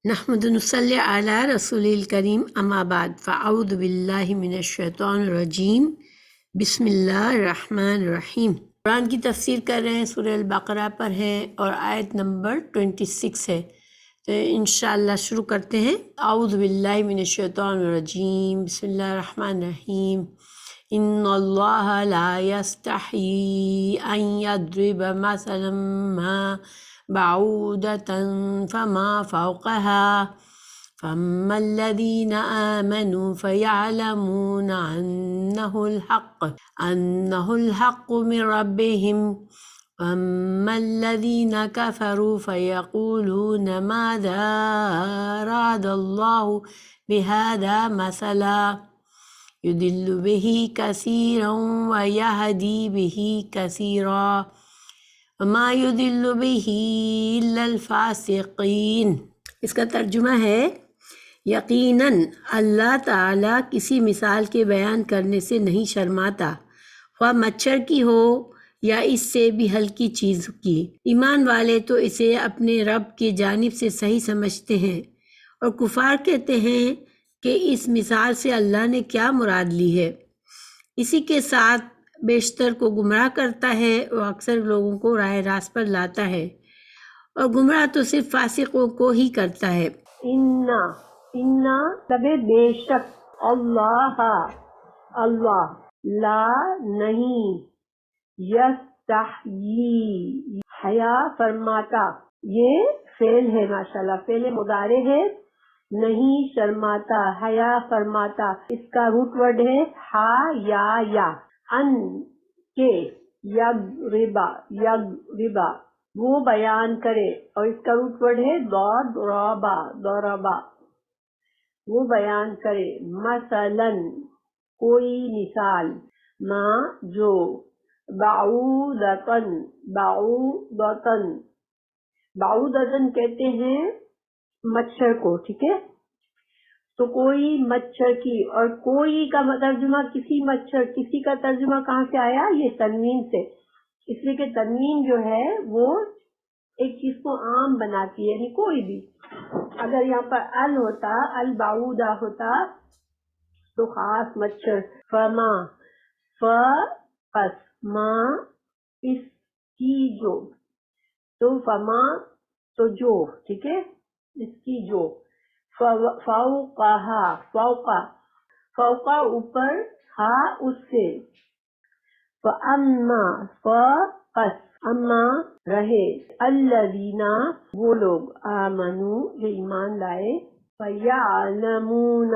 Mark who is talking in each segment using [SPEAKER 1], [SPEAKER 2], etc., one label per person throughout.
[SPEAKER 1] نحمد نصلی علی رسول الکریم اما بعد فاعوذ باللہ من الشیطان الرجیم بسم اللہ الرحمن الرحیم۔ قرآن کی تفسیر کر رہے ہیں، سورہ البقرہ پر ہے اور آیت نمبر 26 ہے، تو انشاءاللہ شروع کرتے ہیں۔ اعوذ باللہ من الشیطان الرجیم بسم اللہ الرحمن الرحیم۔ ان اللہ لا یستحیی ان یضرب مثلا ما بعودة فما فوقها فأما الذين آمنوا فيعلمون أنه الحق من ربهم وأما الذين كفروا فيقولون ماذا أراد الله بهذا مثلا يضل به كثيرا ويهدي به كثيرا وما يضل به إلا الفاسقين۔ اس کا ترجمہ ہے، یقیناً اللہ تعالیٰ کسی مثال کے بیان کرنے سے نہیں شرماتا، خواہ مچھر کی ہو یا اس سے بھی ہلکی چیز کی۔ ایمان والے تو اسے اپنے رب کی جانب سے صحیح سمجھتے ہیں، اور کفار کہتے ہیں کہ اس مثال سے اللہ نے کیا مراد لی ہے۔ اسی کے ساتھ بیشتر کو گمراہ کرتا ہے اور اکثر لوگوں کو راہ راست پر لاتا ہے، اور گمراہ تو صرف فاسقوں کو ہی کرتا ہے۔ انا تبے بے شک، اللہ لا نہیں، یستحیی حیا فرماتا، یہ فعل ہے، ماشاءاللہ فعل مضارع ہے، نہیں شرماتا، حیا فرماتا، اس کا روٹ ورڈ ہے یا ان کے، یغربا وہ بیان کرے، اور اس کا روٹ ورڈ ہے ضربا وہ بیان کرے، مثلاً کوئی مثال، ما جو، بعودتن کہتے ہیں مچھر کو، ٹھیک ہے، تو کوئی مچھر کی، اور کوئی کا ترجمہ کسی مچھر، کسی کا ترجمہ کہاں سے آیا؟ یہ تنوین سے، اس لیے کہ تنوین جو ہے وہ ایک چیز کو عام بناتی ہے، یعنی کوئی بھی، اگر یہاں پر ال ہوتا، البعودہ ہوتا تو خاص مچھر، فما پس ما اس کی جو، تو فما تو جو، ٹھیک ہے، اس کی جو، فوقا اوپر، ہا اس سے، پس اما رہے، الذین وہ لوگ، آمنو جو ایمان لائے، فیعلمون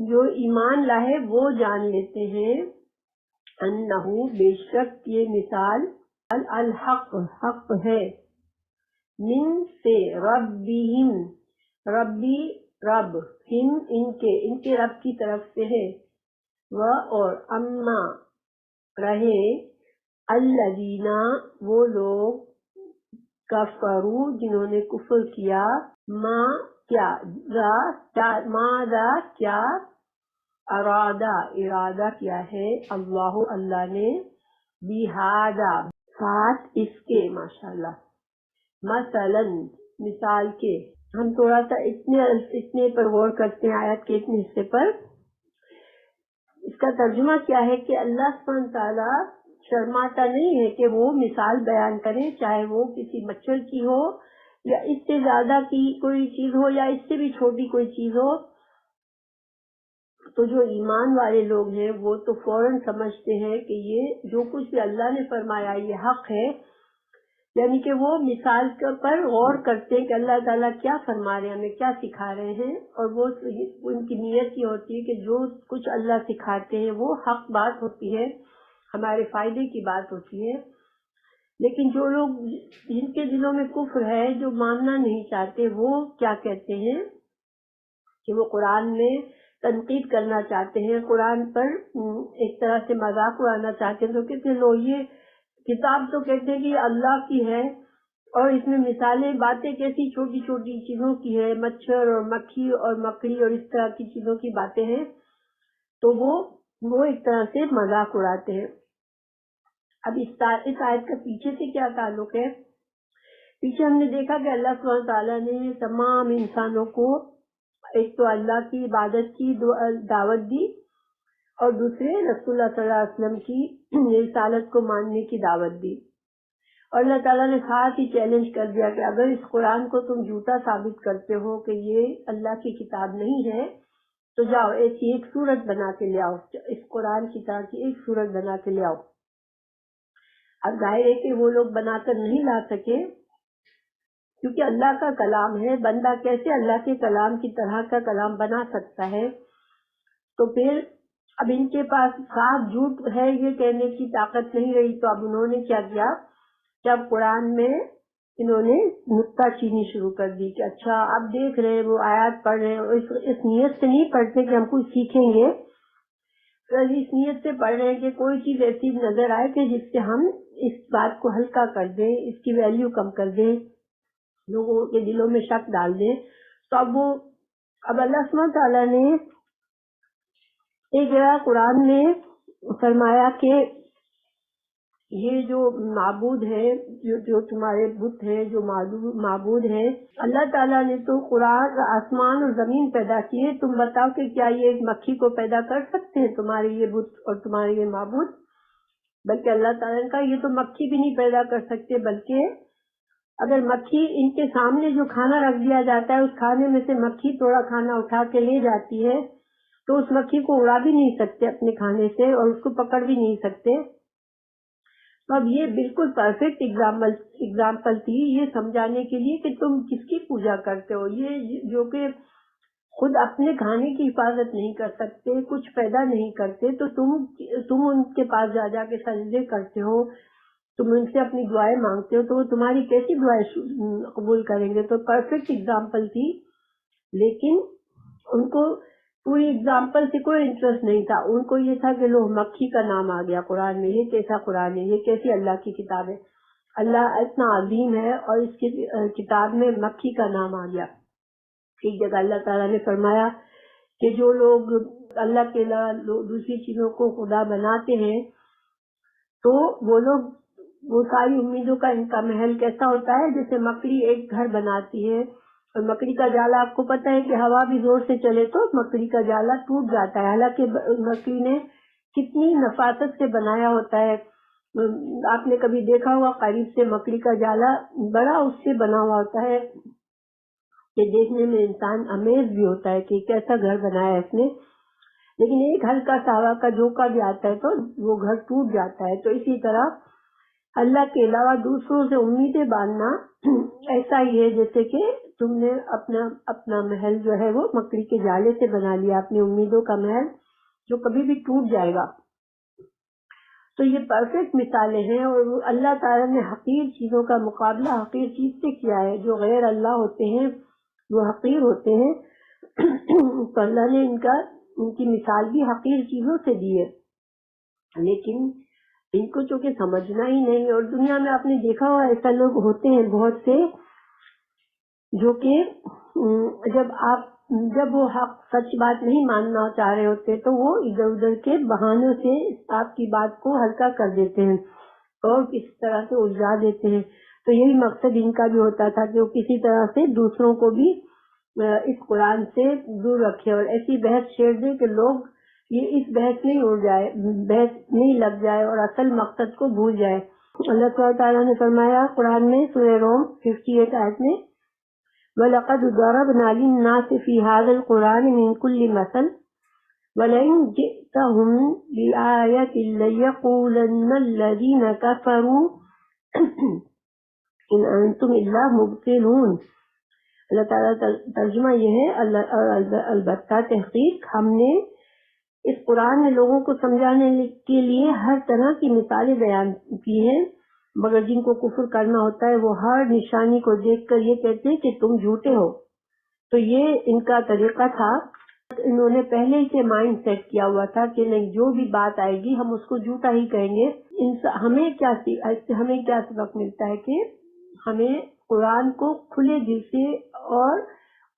[SPEAKER 1] جو ایمان لائے وہ جان لیتے ہیں، انہو بے شک یہ مثال، الحق حق ہے، من سے، ربہم رب، ہم ان کے رب کی طرف سے ہے، اور اما رہے، الذین وہ لوگ، کفروا جنہوں نے کفر کیا، کیا ارادہ کیا ہے، اللہ نے، بہذا ساتھ اس کے، ماشاءاللہ، مثلاً مثال کے۔ ہم تھوڑا سا اتنے پر غور کرتے ہیں، آیت کے اتنے حصے پر۔ اس کا ترجمہ کیا ہے کہ اللہ سبحانہ تعالیٰ شرماتا نہیں ہے کہ وہ مثال بیان کرے، چاہے وہ کسی مچھر کی ہو یا اس سے زیادہ کی کوئی چیز ہو یا اس سے بھی چھوٹی کوئی چیز ہو، تو جو ایمان والے لوگ ہیں وہ تو فوراً سمجھتے ہیں کہ یہ جو کچھ بھی اللہ نے فرمایا یہ حق ہے، یعنی کہ وہ مثال پر غور کرتے ہیں کہ اللہ تعالیٰ کیا فرما رہے ہیں، ہمیں کیا سکھا رہے ہیں، اور وہ ان کی نیت یہ ہوتی ہے کہ جو کچھ اللہ سکھاتے ہیں وہ حق بات ہوتی ہے، ہمارے فائدے کی بات ہوتی ہے۔ لیکن جو لوگ جن کے دلوں میں کفر ہے، جو ماننا نہیں چاہتے، وہ کیا کہتے ہیں کہ وہ قرآن میں تنقید کرنا چاہتے ہیں، قرآن پر ایک طرح سے مذاق اڑانا چاہتے ہیں، تو کہتے ہیں لو یہ کتاب تو کہتے ہیں کہ اللہ کی ہے، اور اس میں مثالیں، باتیں کیسی چھوٹی چھوٹی چیزوں کی ہے، مچھر اور مکھی اور مکڑی اور اس طرح کی چیزوں کی باتیں ہیں، تو وہ ایک طرح سے مذاق اڑاتے ہیں۔ اب اس آیت کا پیچھے سے کیا تعلق ہے پیچھے ہم نے دیکھا کہ اللہ سبحانہ تعالیٰ نے تمام انسانوں کو ایک تو اللہ کی عبادت کی دعوت دی، اور دوسرے رسول اللہ صلی اللہ علیہ وسلم کی رسالت کو ماننے کی دعوت دی، اور اللہ تعالیٰ نے ساتھ ہی چیلنج کر دیا کہ اگر اس قرآن کو تم جھوٹا ثابت کرتے ہو کہ یہ اللہ کی کتاب نہیں ہے تو جاؤ ایسی ایک صورت بنا کے لے آؤ، اس قرآن کی طرح کی ایک صورت بنا کے لے آؤ۔ اب ظاہر ہے کہ وہ لوگ بنا کر نہیں لا سکے کیونکہ اللہ کا کلام ہے، بندہ کیسے اللہ کے کلام کی طرح کا کلام بنا سکتا ہے؟ تو پھر اب ان کے پاس صاف جھوٹ ہے یہ کہنے کی طاقت نہیں رہی، تو اب انہوں نے کیا کیا کہ اب قرآن میں انہوں نے نکتہ چینی شروع کر دی کہ اچھا اب دیکھ رہے ہیں وہ آیات پڑھ رہے ہیں، اس نیت سے نہیں پڑھتے کہ ہم کچھ سیکھیں گے، اس نیت سے پڑھ رہے ہیں کہ کوئی چیز ایسی نظر آئے کہ جس سے ہم اس بات کو ہلکا کر دیں، اس کی ویلیو کم کر دیں، لوگوں کے دلوں میں شک ڈال دیں۔ تو اب اللہ سبحانہ تعالیٰ نے ایک جگہ قرآن میں فرمایا کہ یہ جو معبود ہے، جو تمہارے بت ہیں، جو معبود ہیں، اللہ تعالیٰ نے تو قرآن آسمان اور زمین پیدا کیے، تم بتاؤ کہ کیا یہ ایک مکھی کو پیدا کر سکتے ہیں تمہارے یہ بت اور تمہارے یہ معبود؟ بلکہ اللہ تعالیٰ نے کہا یہ تو مکھی بھی نہیں پیدا کر سکتے، بلکہ اگر مکھی ان کے سامنے جو کھانا رکھ دیا جاتا ہے اس کھانے میں سے مکھی تھوڑا کھانا اٹھا کے لے جاتی ہے تو اس مکھی کو اڑا بھی نہیں سکتے اپنے کھانے سے اور اس کو پکڑ بھی نہیں سکتے۔ تو اب یہ بالکل پرفیکٹ اگزامپل تھی یہ سمجھانے کے لیے کہ تم کس کی پوجا کرتے ہو، یہ جو کہ خود اپنے کھانے کی حفاظت نہیں کر سکتے، کچھ پیدا نہیں کرتے، تو تم ان کے پاس جا جا کے سجدے کرتے ہو، تم ان سے اپنی دعائیں مانگتے ہو، تو وہ تمہاری کیسی دعائیں قبول کریں گے؟ تو پرفیکٹ اگزامپل تھی، لیکن ان کو پوری اگزامپل سے کوئی انٹرسٹ نہیں تھا، ان کو یہ تھا کہ لو مکھی کا نام آ گیا قرآن میں، یہ کیسا قرآن ہے، یہ کیسی اللہ کی کتاب ہے، اللہ اتنا عظیم ہے اور اس کی کتاب میں مکھی کا نام آ گیا۔ ایک جگہ اللہ تعالیٰ نے فرمایا کہ جو لوگ اللہ کے علاوہ دوسری چیزوں کو خدا بناتے ہیں تو وہ ساری امیدوں کا ان کا محل کیسا ہوتا ہے، جیسے مکڑی ایک گھر بناتی ہے اور مکڑی کا جالا آپ کو پتا ہے کہ ہوا بھی زور سے چلے تو مکڑی کا جالا ٹوٹ جاتا ہے، حالانکہ مکڑی نے کتنی نفاست سے بنایا ہوتا ہے۔ آپ نے کبھی دیکھا ہوگا قریب سے مکڑی کا جالا بڑا اس سے بنا ہوا ہوتا ہے کہ دیکھنے میں انسان امیز بھی ہوتا ہے کہ کیسا گھر بنایا ہے اس نے، لیکن ایک ہلکا سا ہوا کا جھونکا بھی آتا ہے تو وہ گھر ٹوٹ جاتا ہے۔ تو اسی طرح اللہ کے علاوہ دوسروں سے امیدیں باندھنا ایسا ہی ہے جیسے کہ تم نے اپنا محل جو ہے وہ مکڑی کے جالے سے بنا لیا، اپنی امیدوں کا محل جو کبھی بھی ٹوٹ جائے گا۔ تو یہ پرفیکٹ مثالیں ہیں، اور اللہ تعالیٰ نے حقیر چیزوں کا مقابلہ حقیر چیز سے کیا ہے، جو غیر اللہ ہوتے ہیں وہ حقیر ہوتے ہیں، تو اللہ نے ان کی مثال بھی حقیر چیزوں سے دی ہے، لیکن ان کو چونکہ سمجھنا ہی نہیں۔ اور دنیا میں آپ نے دیکھا ہوا ایسا لوگ ہوتے ہیں بہت سے جو کہ جب وہ حق سچ بات نہیں ماننا چاہ رہے ہوتے تو وہ ادھر ادھر کے بہانوں سے آپ کی بات کو ہلکا کر دیتے ہیں اور کسی طرح سے الجھا دیتے ہیں۔ تو یہی مقصد ان کا بھی ہوتا تھا کہ وہ کسی طرح سے دوسروں کو بھی اس قرآن سے دور رکھے اور ایسی بحث چھیڑ دے کہ لوگ یہ اس بحث نہیں لگ جائے اور اصل مقصد کو بھول جائے۔ اللہ تعالیٰ تعالیٰ نے فرمایا قرآن میں سورہ روم 58 آیت میں وَلَقَدْ ضَرَبْنَا لِلنَّاسِ فِي هَذَا الْقُرْآنِ مِنْ كُلِّ مَثَلٍ وَلَئِنْ جِئْتَهُمْ بِآيَةٍ لَيَقُولَنَّ الَّذِينَ كَفَرُوا إِنْ أَنْتُمْ إِلَّا مُبْطِلُونَ۔ اللہ تعالیٰ ترجمہ یہ ہے، البتہ تحقیق ہم نے اس قرآن میں لوگوں کو سمجھانے کے لیے ہر طرح کی مثالیں بیان کی ہیں، مگر جن کو کفر کرنا ہوتا ہے وہ ہر نشانی کو دیکھ کر یہ کہتے ہیں کہ تم جھوٹے ہو۔ تو یہ ان کا طریقہ تھا، انہوں نے پہلے سے مائنڈ سیٹ کیا ہوا تھا کہ نہیں جو بھی بات آئے گی ہم اس کو جھوٹا ہی کہیں گے۔ ہمیں کیا سبق ملتا ہے کہ ہمیں قرآن کو کھلے دل سے اور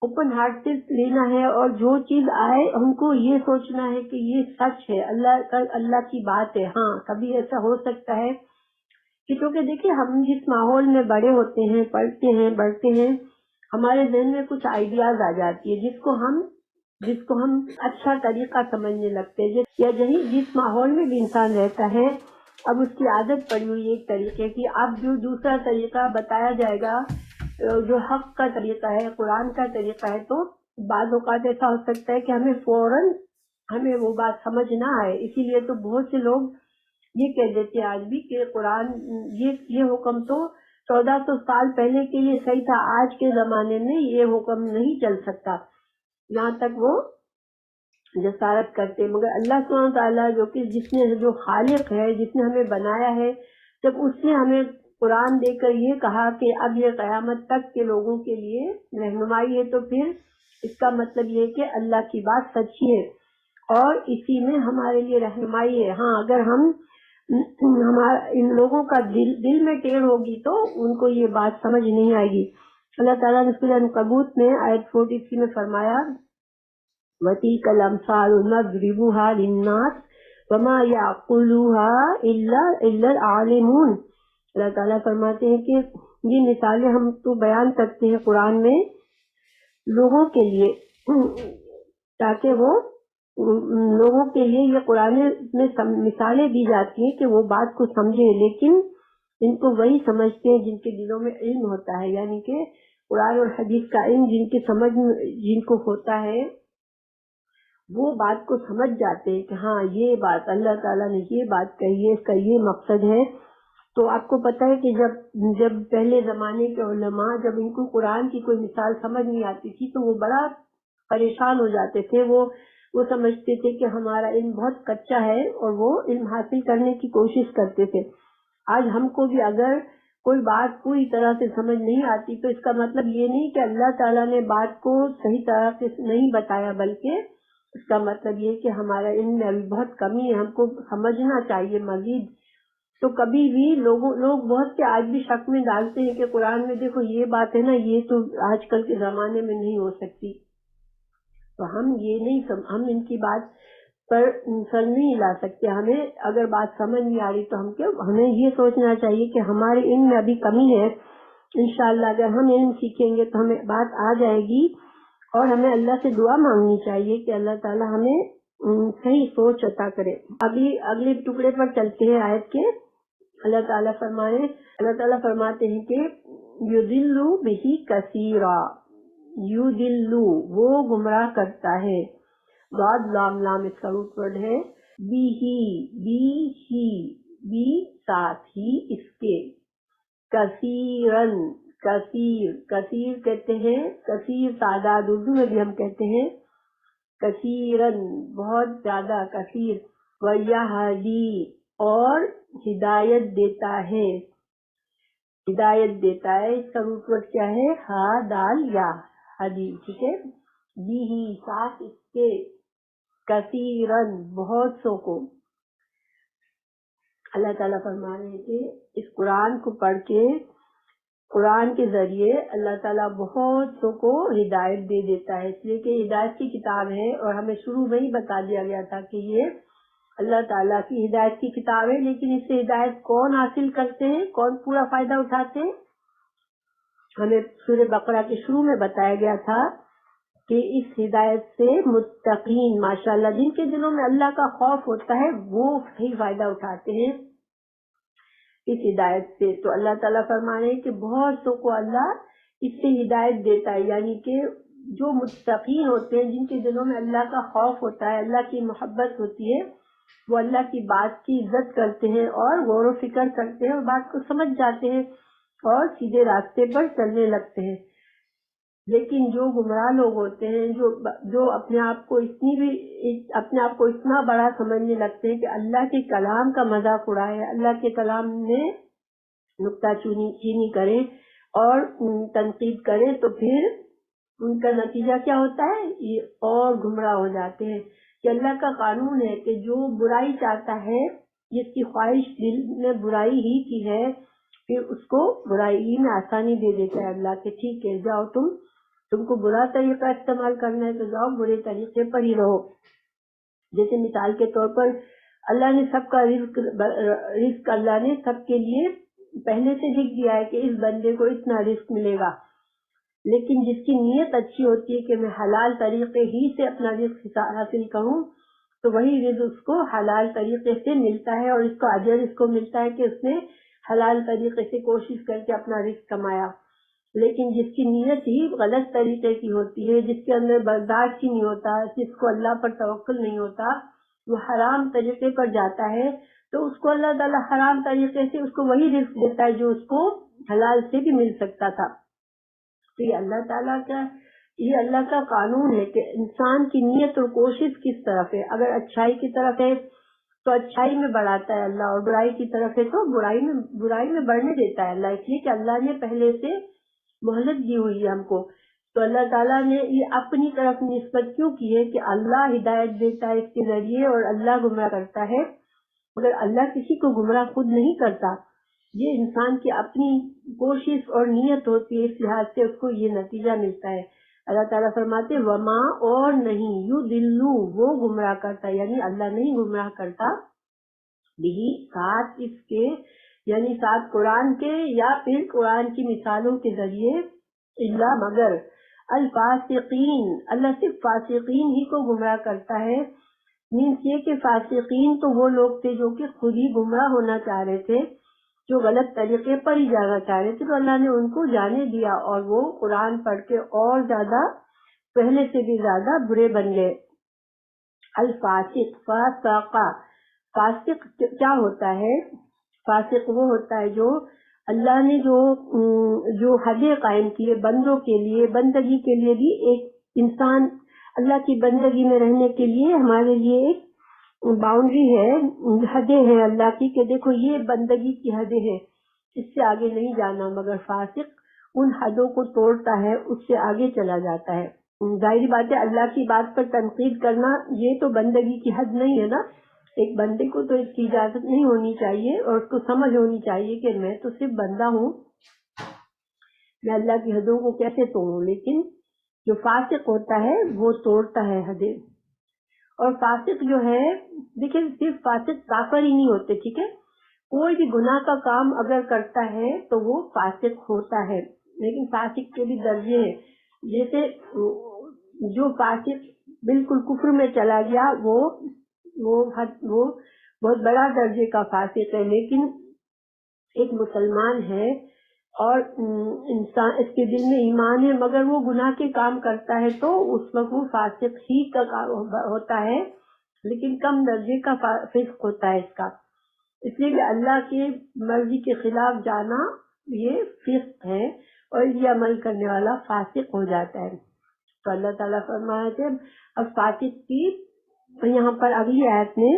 [SPEAKER 1] اوپن ہارٹ سے لینا ہے، اور جو چیز آئے ہم کو یہ سوچنا ہے کہ یہ سچ ہے، اللہ کی بات ہے۔ ہاں کبھی ایسا ہو سکتا ہے کہ چونکہ دیکھیے ہم جس ماحول میں بڑے ہوتے ہیں، پڑھتے ہیں، بڑھتے ہیں، ہمارے ذہن میں کچھ آئیڈیاز آ جاتی ہے جس کو ہم اچھا طریقہ سمجھنے لگتے ہیں، یا جس ماحول میں بھی انسان رہتا ہے اب اس کی عادت پڑی ہوئی ایک طریقے کی، اب جو دوسرا طریقہ بتایا جائے گا جو حق کا طریقہ ہے، قرآن کا طریقہ ہے، تو بعض اوقات ایسا ہو سکتا ہے کہ ہمیں وہ بات سمجھ نہ آئے. اسی لیے تو بہت سے لوگ یہ کہہ دیتے ہیں آج بھی کہ قرآن یہ حکم تو 1400 سال پہلے کے لیے صحیح تھا، آج کے زمانے میں یہ حکم نہیں چل سکتا. یہاں تک وہ جسارت کرتے. مگر اللہ سبحانہ تعالیٰ جو خالق ہے، جس نے ہمیں بنایا ہے، جب اس نے ہمیں قرآن دے کر یہ کہا کہ اب یہ قیامت تک کے لوگوں کے لیے رہنمائی ہے، تو پھر اس کا مطلب یہ کہ اللہ کی بات سچی ہے اور اسی میں ہمارے لیے رہنمائی ہے. ہاں اگر ان لوگوں کا دل میں ٹیڑھ ہوگی تو ان کو یہ بات سمجھ نہیں آئے گی. اللہ تعالیٰ نے سورہ عنکبوت میں آیت 43 میں فرمایا وَتِلْكَ الْأَمْثَالُ نَضْرِبُهَا لِلنَّاسِ وَمَا يَعْقِلُهَا إِلَّا الْعَالِمُونَ. اللہ تعالیٰ فرماتے ہیں کہ یہ مثالیں ہم تو بیان کرتے ہیں قرآن میں لوگوں کے لیے، تاکہ وہ لوگوں کے لیے یہ قرآن میں مثالیں دی جاتی ہیں کہ وہ بات کو سمجھیں، لیکن ان کو وہی سمجھتے ہیں جن کے دلوں میں علم ہوتا ہے. یعنی کہ قرآن اور حدیث کا علم جن کو ہوتا ہے وہ بات کو سمجھ جاتے ہیں کہ ہاں یہ بات اللہ تعالیٰ نے یہ بات کہی ہے، اس کا یہ مقصد ہے. تو آپ کو پتہ ہے کہ جب پہلے زمانے کے علماء جب ان کو قرآن کی کوئی مثال سمجھ نہیں آتی تھی تو وہ بڑا پریشان ہو جاتے تھے. وہ سمجھتے تھے کہ ہمارا علم بہت کچا ہے اور وہ علم حاصل کرنے کی کوشش کرتے تھے. آج ہم کو بھی اگر کوئی بات پوری طرح سے سمجھ نہیں آتی تو اس کا مطلب یہ نہیں کہ اللہ تعالیٰ نے بات کو صحیح طرح سے نہیں بتایا، بلکہ اس کا مطلب یہ کہ ہمارا علم میں ابھی بہت کمی ہے، ہم کو سمجھنا چاہیے مزید. تو کبھی بھی لوگ بہت سے آج بھی شک میں ڈالتے ہیں کہ قرآن میں دیکھو یہ بات ہے نا، یہ تو آج کل کے زمانے میں نہیں ہو سکتی. تو ہم ان کی بات پر سر نہیں لا سکتے. ہمیں اگر بات سمجھ نہیں آ رہی تو ہمیں یہ سوچنا چاہیے کہ ہمارے علم میں ابھی کمی ہے. انشاءاللہ اگر ہم علم سیکھیں گے تو ہمیں بات آ جائے گی، اور ہمیں اللہ سے دعا مانگنی چاہیے کہ اللہ تعالیٰ ہمیں صحیح سوچ عطا کرے. ابھی اگلے ٹکڑے پر چلتے ہیں آیت کے. اللہ تعالیٰ فرماتے ہیں کہ یُضِلُّ بِهِ کثیرا، یُضِلُّ وہ گمراہ کرتا ہے، ضاد لام اس کا روٹ ورڈ ہے، بی ساتھ ہی اس کے، کثیرن کثیر کہتے ہیں، کثیر تعداد اردو میں بھی ہم کہتے ہیں کثیرن بہت زیادہ، کثیر. وَيَهْدِي اور ہدایت دیتا ہے، اس کا روٹ ورڈ کیا ہے؟ ہا دال یا ہدی. ٹھیک ہے، بھی ساتھ اس کے، کثیرن بہت سو کو. اللہ تعالیٰ فرما رہے ہیں کہ اس قرآن کو پڑھ کے، قرآن کے ذریعے اللہ تعالیٰ بہت سو کو ہدایت دے دیتا ہے. اس لیے کہ ہدایت کی کتاب ہے، اور ہمیں شروع میں ہی بتا دیا گیا تھا کہ یہ اللہ تعالیٰ کی ہدایت کی کتاب ہے. لیکن اس سے ہدایت کون حاصل کرتے ہیں، کون پورا فائدہ اٹھاتے ہیں؟ ہمیں سورہ بقرہ کے شروع میں بتایا گیا تھا کہ اس ہدایت سے متقین، ماشاءاللہ جن کے دلوں میں اللہ کا خوف ہوتا ہے، وہ صحیح فائدہ اٹھاتے ہیں اس ہدایت سے. تو اللہ تعالیٰ فرما رہے ہیں کہ بہت سو کو اللہ اس سے ہدایت دیتا ہے. یعنی کہ جو متقین ہوتے ہیں، جن کے دلوں میں اللہ کا خوف ہوتا ہے، اللہ کی محبت ہوتی ہے، وہ اللہ کی بات کی عزت کرتے ہیں اور غور و فکر کرتے ہیں اور بات کو سمجھ جاتے ہیں اور سیدھے راستے پر چلنے لگتے ہیں. لیکن جو گمراہ لوگ ہوتے ہیں، جو اپنے آپ کو اتنا بڑا سمجھنے لگتے ہیں کہ اللہ کے کلام کا مذاق اڑائے، اللہ کے کلام میں نکتہ چینی کریں اور تنقید کریں، تو پھر ان کا نتیجہ کیا ہوتا ہے؟ یہ اور گمراہ ہو جاتے ہیں. کہ اللہ کا قانون ہے کہ جو برائی چاہتا ہے، جس کی خواہش دل میں برائی ہی کی ہے، پھر اس کو برائی میں آسانی دے دیتا ہے اللہ کے. ٹھیک ہے، جاؤ تم کو برا طریقہ استعمال کرنا ہے تو جاؤ برے طریقے پر ہی رہو. جیسے مثال کے طور پر اللہ نے سب کا رزق اللہ نے سب کے لیے پہلے سے لکھ دیا ہے کہ اس بندے کو اتنا رزق ملے گا، لیکن جس کی نیت اچھی ہوتی ہے کہ میں حلال طریقے ہی سے اپنا رزق حاصل کروں، تو وہی رزق اس کو حلال طریقے سے ملتا ہے، اور اس کا اجر اس کو ملتا ہے کہ اس نے حلال طریقے سے کوشش کر کے اپنا رزق کمایا۔ لیکن جس کی نیت ہی غلط طریقے کی ہوتی ہے، جس کے اندر برداشت ہی نہیں ہوتا، جس کو اللہ پر توکل نہیں ہوتا، وہ حرام طریقے پر جاتا ہے، تو اس کو اللہ تعالیٰ حرام طریقے سے اس کو وہی رزق دیتا ہے جو اس کو حلال سے بھی مل سکتا تھا۔ تو یہ اللہ کا قانون ہے کہ انسان کی نیت اور کوشش کس طرف ہے۔ اگر اچھائی کی طرف ہے تو اچھائی میں بڑھاتا ہے اللہ، اور برائی کی طرف ہے تو برائی میں بڑھنے دیتا ہے اللہ، اس لیے کہ اللہ نے پہلے سے مہلت دی ہوئی ہے ہم کو۔ تو اللہ تعالیٰ نے یہ اپنی طرف نسبت کیوں کی ہے کہ اللہ ہدایت دیتا ہے اس کے ذریعے اور اللہ گمراہ کرتا ہے، مگر اللہ کسی کو گمراہ خود نہیں کرتا، یہ انسان کی اپنی کوشش اور نیت ہوتی ہے، اس لحاظ سے اس کو یہ نتیجہ ملتا ہے۔ اللہ تعالیٰ فرماتے وما، اور نہیں، یضلوا، وہ گمراہ کرتا، یعنی اللہ نہیں گمراہ کرتا، بھی ساتھ اس کے، یعنی ساتھ قرآن کے یا پھر قرآن کی مثالوں کے ذریعے، الا مگر، الفاسقین، اللہ صرف فاسقین ہی کو گمراہ کرتا ہے۔ مینس یہ کہ فاسقین تو وہ لوگ تھے جو کہ خود ہی گمراہ ہونا چاہ رہے تھے، جو غلط طریقے پر ہی جانا چاہ رہے تھے، تو اللہ نے ان کو جانے دیا اور وہ قرآن پڑھ کے اور زیادہ، پہلے سے بھی زیادہ برے بن گئے۔ الفاسق، فاسقہ، فاسق کیا ہوتا ہے؟ فاسق وہ ہوتا ہے جو اللہ نے جو حدیں قائم کی ہے بندوں کے لیے، بندگی کے لیے بھی، ایک انسان اللہ کی بندگی میں رہنے کے لیے ہمارے لیے ایک باؤنڈری ہے، حدیں ہیں اللہ کی کہ دیکھو یہ بندگی کی حدیں ہیں، اس سے آگے نہیں جانا، مگر فاسق ان حدوں کو توڑتا ہے، اس سے آگے چلا جاتا ہے۔ ظاہری بات ہے اللہ کی بات پر تنقید کرنا یہ تو بندگی کی حد نہیں ہے نا، ایک بندے کو تو اس کی اجازت نہیں ہونی چاہیے اور اس کو سمجھ ہونی چاہیے کہ میں تو صرف بندہ ہوں، میں اللہ کی حدوں کو کیسے توڑوں۔ لیکن جو فاسق ہوتا ہے وہ توڑتا ہے حدیں، اور فاسق جو ہے، دیکھیں صرف فاسق کافر ہی نہیں ہوتے، ٹھیک ہے، کوئی بھی گناہ کا کام اگر کرتا ہے تو وہ فاسق ہوتا ہے، لیکن فاسق کے بھی درجے ہیں، جیسے جو فاسق بالکل کفر میں چلا گیا وہ بہت بڑا درجے کا فاسق ہے، لیکن ایک مسلمان ہے اور انسان اس کے دل میں ایمان ہے مگر وہ گناہ کے کام کرتا ہے، تو اس وقت وہ فاسق ہی کا ہوتا ہے، لیکن کم درجے کا فسق ہوتا ہے اس کا، اس لیے کہ اللہ کی مرضی کے خلاف جانا یہ فسق ہے، اور یہ عمل کرنے والا فاسق ہو جاتا ہے۔ تو اللہ تعالیٰ فرمایا تھے اب فاسق کی، یہاں پر اگلی آیت میں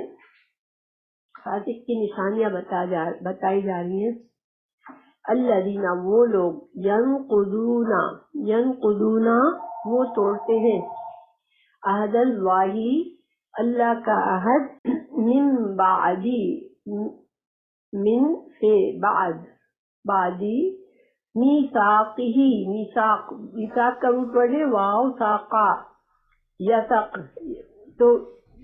[SPEAKER 1] فاسق کی نشانیاں بتائی جا رہی ہیں۔ الذین، وہ لوگ، ینقضون، وہ توڑتے ہیں، عہد اللہ، اللہ کا عہد، من سے بعدی، میثاقہ، میثاق کا روٹ پڑھے واو ساقا، یسق، تو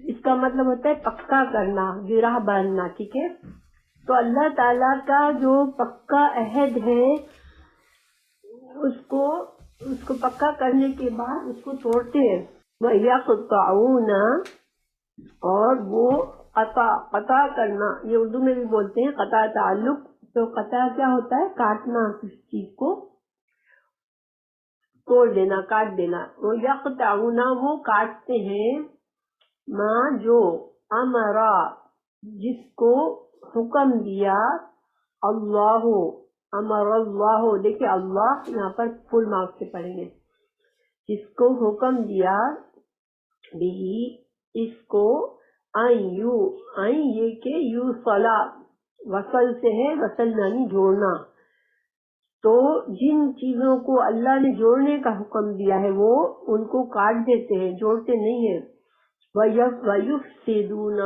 [SPEAKER 1] اس کا مطلب ہوتا ہے پکا کرنا، گرہ باندھنا، ٹھیک ہے۔ تو اللہ تعالیٰ کا جو پکا عہد ہے اس کو پکا کرنے کے بعد اس کو توڑتے ہیں، وَيَقْطَعُونَ، اور وہ قطع کرنا، یہ اردو میں بھی بولتے ہیں قطع تعلق، تو قطع کیا ہوتا ہے؟ کاٹنا، کسی چیز کو توڑ دینا، کاٹ دینا۔ وَيَقْطَعُونَ، وہ کاٹتے ہیں، ماں جو، امرا، جس کو حکم دیا، اللہ، امر اللہ، دیکھیں اللہ یہاں پر فل مارک سے پڑھیں گے، جس کو حکم دیا، بھی، اس کو، یہ کہ یو صلا، وصل سے ہے، وصل یعنی جوڑنا، تو جن چیزوں کو اللہ نے جوڑنے کا حکم دیا ہے وہ ان کو کاٹ دیتے ہیں، جوڑتے نہیں ہیں۔ وَيُفْسِدُونَ،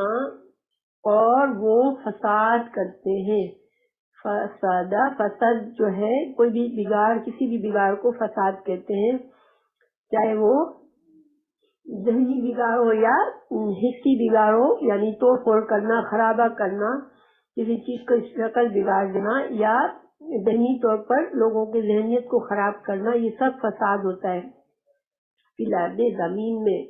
[SPEAKER 1] اور وہ فساد کرتے ہیں، فساد جو ہے کوئی بھی بگاڑ، کسی بھی بگاڑ کو فساد کہتے ہیں، چاہے وہ ذہنی بگاڑ ہو یا حسی بگاڑ ہو، یعنی توڑ پھوڑ کرنا، خرابہ کرنا، کسی چیز کو شکل بگاڑ دینا یا ذہنی طور پر لوگوں کی ذہنیت کو خراب کرنا، یہ سب فساد ہوتا ہے فی الارض، زمین میں۔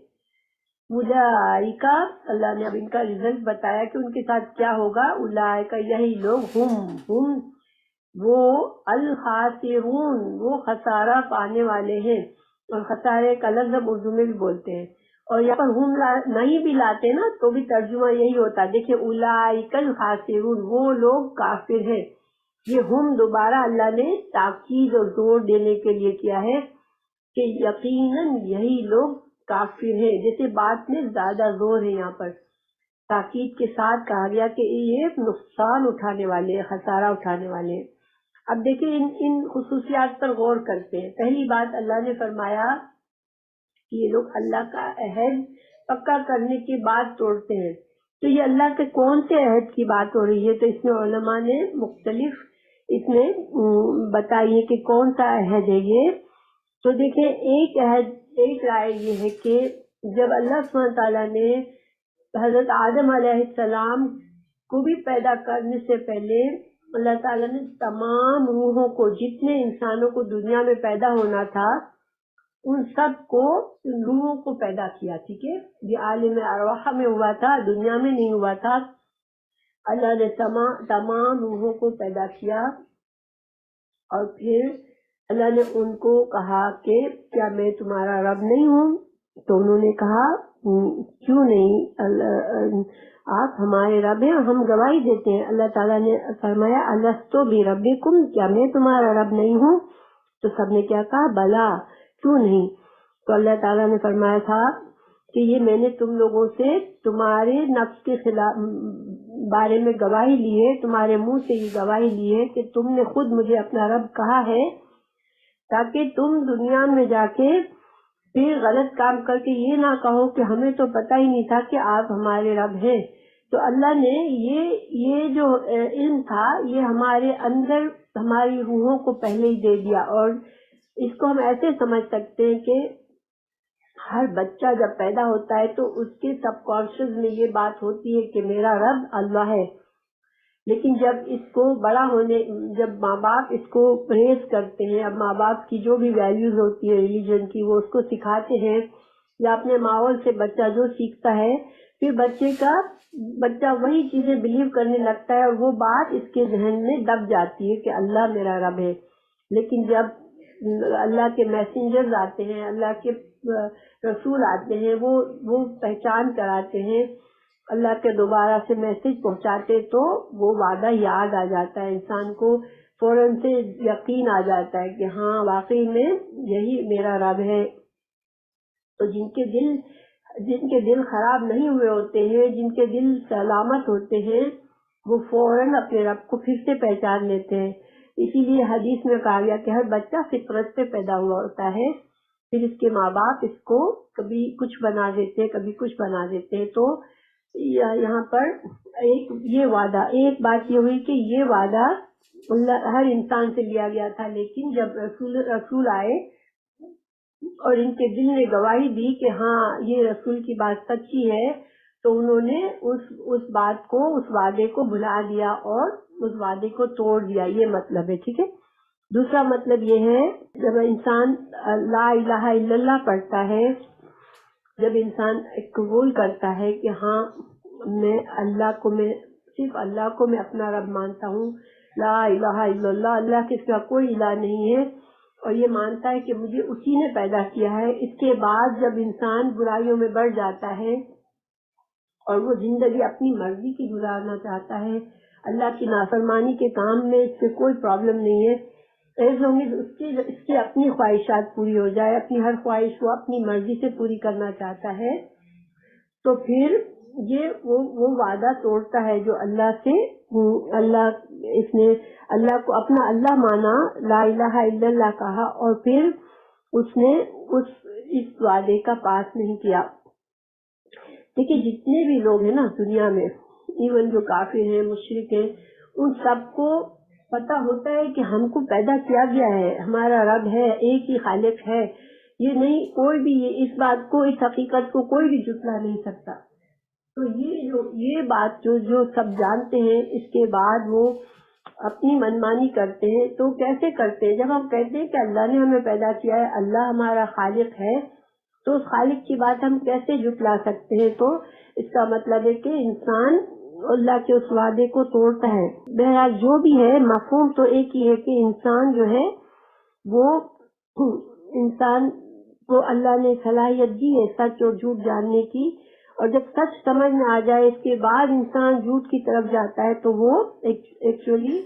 [SPEAKER 1] اولئک، اللہ نے اب ان کا رزلٹ بتایا کہ ان کے ساتھ کیا ہوگا۔ اولئک، یہی لوگ، ہم وہ الخاسرون، وہ خسارہ پانے والے ہیں، اور خسارے کا لفظ ہم اردو میں بھی بولتے ہیں، اور یہاں پر ہم نہیں بھی لاتے نا تو بھی ترجمہ یہی ہوتا ہے۔ دیکھیں اولئک الخاسرون، وہ لوگ کافر ہیں، یہ ہم دوبارہ اللہ نے تاکید اور زور دینے کے لیے کیا ہے کہ یقیناً یہی لوگ کافر ہیں، جیسے بات میں زیادہ زور ہے، یہاں پر تاکید کے ساتھ کہا گیا کہ یہ نقصان اٹھانے والے، خسارہ اٹھانے والے۔ اب دیکھیں ان خصوصیات پر غور کرتے ہیں۔ پہلی بات اللہ نے فرمایا کہ یہ لوگ اللہ کا عہد پکا کرنے کے بعد توڑتے ہیں، تو یہ اللہ کے کون سے عہد کی بات ہو رہی ہے؟ تو اس میں علماء نے مختلف اس میں بتائی ہے کہ کون سا عہد ہے یہ۔ تو دیکھیں ایک عہد، ایک رائے یہ ہے کہ جب اللہ سبحانہ تعالیٰ نے حضرت آدم علیہ السلام کو بھی پیدا کرنے سے پہلے اللہ تعالیٰ نے تمام روحوں کو، جتنے انسانوں کو دنیا میں پیدا ہونا تھا، ان سب کو، ان روحوں کو پیدا کیا، ٹھیک ہے؟ یہ عالم ارواح میں ہوا تھا، دنیا میں نہیں ہوا تھا۔ اللہ نے تمام روحوں کو پیدا کیا، اور پھر اللہ نے ان کو کہا کہ کیا میں تمہارا رب نہیں ہوں؟ تو انہوں نے کہا کیوں نہیں، آپ ہمارے رب ہیں، ہم گواہی دیتے ہیں۔ اللہ تعالیٰ نے فرمایا الستو بربکم، کیا میں تمہارا رب نہیں ہوں؟ تو سب نے کیا کہا بلا، کیوں نہیں؟ تو اللہ تعالیٰ نے فرمایا تھا کہ یہ میں نے تم لوگوں سے تمہارے نفس کے خلاف بارے میں گواہی لی ہے، تمہارے منہ سے یہ گواہی لی ہے کہ تم نے خود مجھے اپنا رب کہا ہے، تاکہ تم دنیا میں جا کے پھر غلط کام کر کے یہ نہ کہو کہ ہمیں تو پتہ ہی نہیں تھا کہ آپ ہمارے رب ہیں۔ تو اللہ نے یہ جو علم تھا یہ ہمارے اندر، ہماری روحوں کو پہلے ہی دے دیا، اور اس کو ہم ایسے سمجھ سکتے ہیں کہ ہر بچہ جب پیدا ہوتا ہے تو اس کے سب کانشیس میں یہ بات ہوتی ہے کہ میرا رب اللہ ہے، لیکن جب اس کو بڑا ہونے، جب ماں باپ اس کو پریز کرتے ہیں، اب ماں باپ کی جو بھی ویلیوز ہوتی ہے ریلیجن کی وہ اس کو سکھاتے ہیں، یا اپنے ماحول سے بچہ جو سیکھتا ہے پھر بچہ وہی چیزیں بلیو کرنے لگتا ہے، اور وہ بات اس کے ذہن میں دب جاتی ہے کہ اللہ میرا رب ہے۔ لیکن جب اللہ کے میسنجرز آتے ہیں، اللہ کے رسول آتے ہیں، وہ پہچان کراتے ہیں، اللہ کے دوبارہ سے میسج پہنچاتے، تو وہ وعدہ یاد آ جاتا ہے، انسان کو فوراً سے یقین آ جاتا ہے کہ ہاں واقعی میں یہی میرا رب ہے۔ تو جن کے دل خراب نہیں ہوئے ہوتے ہیں، جن کے دل سلامت ہوتے ہیں، وہ فوراً اپنے رب کو پھر سے پہچان لیتے ہیں۔ اسی لیے حدیث میں کہا گیا کہ ہر بچہ فطرت سے پیدا ہوا ہوتا ہے، پھر اس کے ماں باپ اس کو کبھی کچھ بنا دیتے ہیں، کبھی کچھ بنا دیتے ہیں۔ تو یہاں پر یہ وعدہ، ایک بات یہ ہوئی کہ یہ وعدہ ہر انسان سے لیا گیا تھا، لیکن جب رسول آئے اور ان کے دل نے گواہی دی کہ ہاں یہ رسول کی بات سچی ہے، تو انہوں نے اس بات کو، اس وعدے کو بھلا دیا اور اس وعدے کو توڑ دیا، یہ مطلب ہے، ٹھیک ہے۔ دوسرا مطلب یہ ہے جب انسان لا الہ الا اللہ پڑھتا ہے، جب انسان قبول کرتا ہے کہ ہاں میں صرف اللہ کو میں اپنا رب مانتا ہوں، لا الہ الا اللہ، اللہ کے سوا کوئی الہ نہیں ہے، اور یہ مانتا ہے کہ مجھے اسی نے پیدا کیا ہے۔ اس کے بعد جب انسان برائیوں میں بڑھ جاتا ہے اور وہ زندگی اپنی مرضی کی گزارنا چاہتا ہے، اللہ کی نافرمانی کے کام میں اس سے کوئی پرابلم نہیں ہے، ایز لانگ ایز اس کی اپنی خواہشات پوری ہو جائے، اپنی ہر خواہش کو اپنی مرضی سے پوری کرنا چاہتا ہے، تو پھر یہ وہ وعدہ توڑتا ہے جو اللہ سے، اس نے اللہ کو اپنا اللہ مانا، لا الہ الا اللہ کہا، اور پھر اس نے اس وعدے کا پاس نہیں کیا۔ دیکھیے جتنے بھی لوگ ہیں نا دنیا میں، ایون جو کافر ہیں، مشرک ہیں، ان سب کو پتا ہوتا ہے کہ ہم کو پیدا کیا گیا ہے، ہمارا رب ہے، ایک ہی خالق ہے، یہ نہیں کوئی بھی اس بات کو، اس حقیقت کو کوئی بھی جھٹلا نہیں سکتا۔ تو یہ بات جو سب جانتے ہیں، اس کے بعد وہ اپنی منمانی کرتے ہیں. تو کیسے کرتے ہیں؟ جب ہم کہتے ہیں کہ اللہ نے ہمیں پیدا کیا ہے، اللہ ہمارا خالق ہے، تو اس خالق کی بات ہم کیسے جھٹلا سکتے ہیں؟ تو اس کا مطلب ہے کہ انسان اللہ کے اس وعدے کو توڑتا ہے. بہرحال جو بھی ہے، مفہوم تو ایک ہی ہے کہ انسان جو ہے وہ انسان کو اللہ نے صلاحیت دی ہے سچ اور جھوٹ جاننے کی، اور جب سچ سمجھ میں آ جائے اس کے بعد انسان جھوٹ کی طرف جاتا ہے تو وہ ایکچولی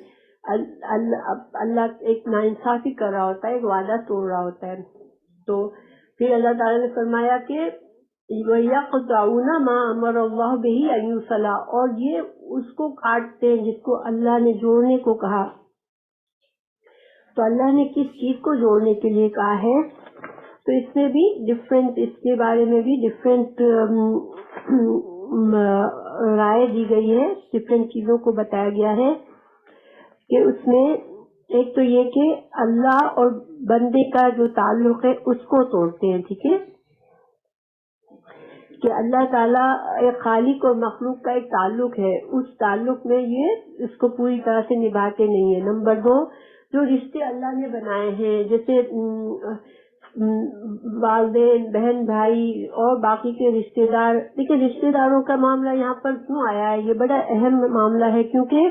[SPEAKER 1] اللہ ایک ناانصافی کر رہا ہوتا ہے، ایک وعدہ توڑ رہا ہوتا ہے. تو پھر اللہ تعالیٰ نے فرمایا کہ وَيَقْطَعُونَ مَا أَمَرَ اللَّهُ بِهِ أَن يُوصَلَ، اور یہ اس کو کاٹتے ہیں جس کو اللہ نے جوڑنے کو کہا. تو اللہ نے کس چیز کو جوڑنے کے لیے کہا ہے؟ تو اس میں بھی ڈفرینٹ، اس کے بارے میں بھی ڈفرینٹ رائے دی گئی ہے، ڈفرینٹ چیزوں کو بتایا گیا ہے کہ اس میں ایک تو یہ کہ اللہ اور بندے کا جو تعلق ہے اس کو توڑتے ہیں. ٹھیک ہے، کہ اللہ تعالیٰ ایک خالق اور مخلوق کا ایک تعلق ہے، اس تعلق میں یہ اس کو پوری طرح سے نبھاتے نہیں ہیں. نمبر 2، جو رشتے اللہ نے بنائے ہیں جیسے والدین، بہن بھائی اور باقی کے رشتے دار. دیکھیں رشتے داروں کا معاملہ یہاں پر کیوں آیا ہے؟ یہ بڑا اہم معاملہ ہے، کیونکہ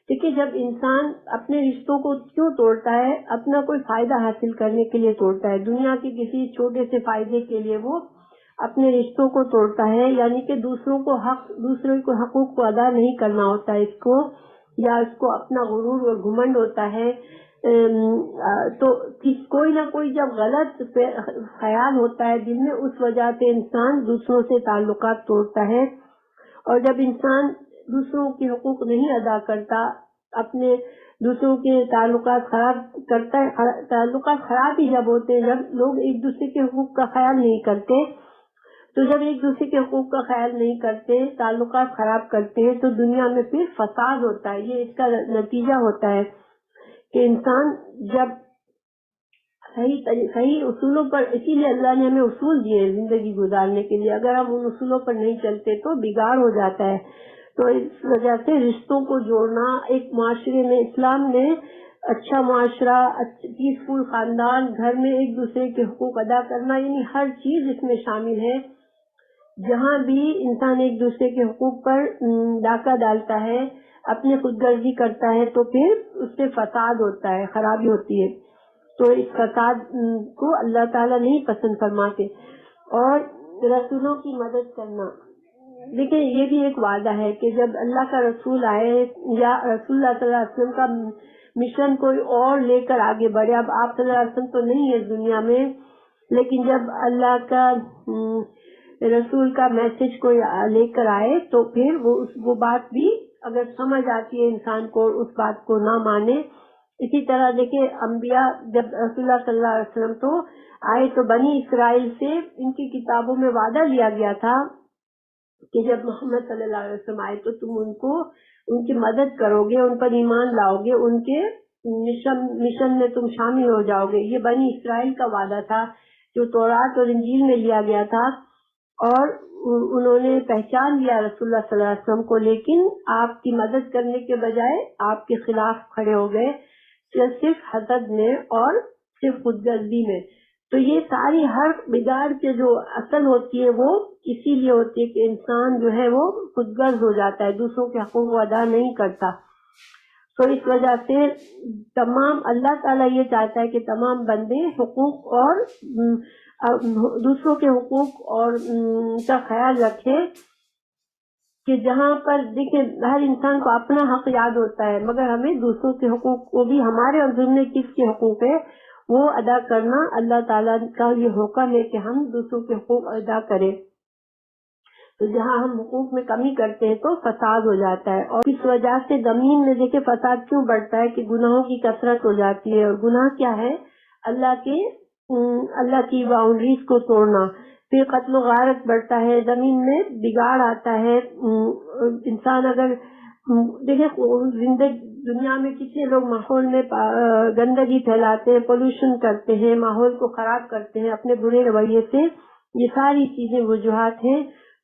[SPEAKER 1] دیکھیے جب انسان اپنے رشتوں کو کیوں توڑتا ہے؟ اپنا کوئی فائدہ حاصل کرنے کے لیے توڑتا ہے، دنیا کے کسی چھوٹے سے فائدے کے لیے وہ اپنے رشتوں کو توڑتا ہے. یعنی کہ دوسروں کو حقوق کو ادا نہیں کرنا ہوتا ہے اس کو، یا اس کو اپنا غرور اور گھمنڈ ہوتا ہے. تو کوئی نہ کوئی جب غلط خیال ہوتا ہے دل میں، اس وجہ سے انسان دوسروں سے تعلقات توڑتا ہے. اور جب انسان دوسروں کے حقوق نہیں ادا کرتا، اپنے دوسروں کے تعلقات خراب کرتا ہے، تعلقات خراب ہی جب ہوتے ہیں، جب لوگ ایک دوسرے کے حقوق کا خیال نہیں کرتے، تو جب ایک دوسرے کے حقوق کا خیال نہیں کرتے، تعلقات خراب کرتے ہیں، تو دنیا میں پھر فساد ہوتا ہے. یہ اس کا نتیجہ ہوتا ہے کہ انسان جب صحیح اصولوں پر، اسی لیے اللہ نے ہمیں اصول دیے ہیں زندگی گزارنے کے لیے، اگر ہم ان اصولوں پر نہیں چلتے تو بگاڑ ہو جاتا ہے. تو اس وجہ سے رشتوں کو جوڑنا ایک معاشرے میں، اسلام نے اچھا معاشرہ، پیسفل خاندان، گھر میں ایک دوسرے کے حقوق ادا کرنا، یعنی ہر چیز اس میں شامل ہے. جہاں بھی انسان ایک دوسرے کے حقوق پر ڈاکہ ڈالتا ہے، اپنی خود غرضی کرتا ہے، تو پھر اس سے فساد ہوتا ہے، خرابی ہوتی ہے. تو اس فساد کو اللہ تعالیٰ نہیں پسند فرماتے. اور رسولوں کی مدد کرنا، دیکھیں یہ بھی ایک وعدہ ہے کہ جب اللہ کا رسول آئے یا رسول اللہ صلی اللہ علیہ وسلم کا مشن کوئی اور لے کر آگے بڑھے، اب آپ صلی اللہ علیہ وسلم تو نہیں ہے دنیا میں، لیکن جب اللہ کا رسول کا میسج کوئی لے کر آئے تو پھر وہ بات بھی اگر سمجھ آتی ہے انسان کو، اس بات کو نہ مانے. اسی طرح دیکھیں انبیاء، جب رسول اللہ صلی اللہ علیہ وسلم تو آئے تو بنی اسرائیل سے ان کی کتابوں میں وعدہ لیا گیا تھا کہ جب محمد صلی اللہ علیہ وسلم آئے تو تم ان کی مدد کرو گے، ان پر ایمان لاؤ گے، ان کے مشن میں تم شامل ہو جاؤ گے. یہ بنی اسرائیل کا وعدہ تھا جو تورات اور انجیل میں لیا گیا تھا، اور انہوں نے پہچان لیا رسول اللہ صلی اللہ علیہ وسلم کو، لیکن آپ کی مدد کرنے کے بجائے آپ کے خلاف کھڑے ہو گئے، صرف حسد میں اور صرف خود غرضی میں. تو یہ ساری ہر بگاڑ کے جو اصل ہوتی ہے وہ اسی لیے ہوتی ہے کہ انسان جو ہے وہ خود غرض ہو جاتا ہے، دوسروں کے حقوق ادا نہیں کرتا. تو اس وجہ سے تمام اللہ تعالیٰ یہ چاہتا ہے کہ تمام بندے حقوق اور دوسروں کے حقوق اور کا خیال رکھے، کہ جہاں پر دیکھیں ہر انسان کو اپنا حق یاد ہوتا ہے، مگر ہمیں دوسروں کے حقوق کو بھی، ہمارے اور ذمے کس کے حقوق ہے وہ ادا کرنا اللہ تعالیٰ کا یہ حکم ہے کہ ہم دوسروں کے حقوق ادا کریں. تو جہاں ہم حقوق میں کمی کرتے ہیں تو فساد ہو جاتا ہے. اور اس وجہ سے زمین میں دیکھیں فساد کیوں بڑھتا ہے کہ گناہوں کی کثرت ہو جاتی ہے. اور گناہ کیا ہے؟ اللہ کی باؤنڈریز کو توڑنا. پھر قتل و غارت بڑھتا ہے، زمین میں بگاڑ آتا ہے. انسان اگر دیکھیں دنیا میں کتنے لوگ ماحول میں گندگی پھیلاتے ہیں، پولوشن کرتے ہیں، ماحول کو خراب کرتے ہیں اپنے برے رویے سے. یہ ساری چیزیں وجوہات ہیں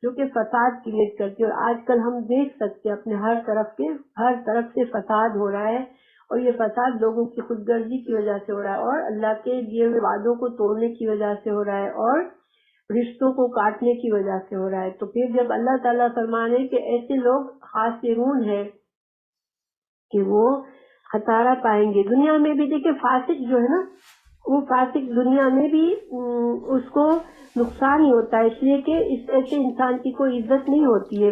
[SPEAKER 1] جو کہ فساد کریٹ کرتی ہے. اور آج کل ہم دیکھ سکتے ہیں اپنے ہر طرف سے فساد ہو رہا ہے، اور یہ فساد لوگوں کی خود غرضی کی وجہ سے ہو رہا ہے، اور اللہ کے دیے ہوئے وعدوں کو توڑنے کی وجہ سے ہو رہا ہے، اور رشتوں کو کاٹنے کی وجہ سے ہو رہا ہے. تو پھر جب اللہ تعالیٰ فرمانے کہ ایسے لوگ خاسرون ہیں کہ وہ خسارہ پائیں گے. دنیا میں بھی دیکھیں فاسق جو ہے نا، وہ فاسق دنیا میں بھی اس کو نقصان ہی ہوتا ہے، اس لیے کہ اس ایسے انسان کی کوئی عزت نہیں ہوتی ہے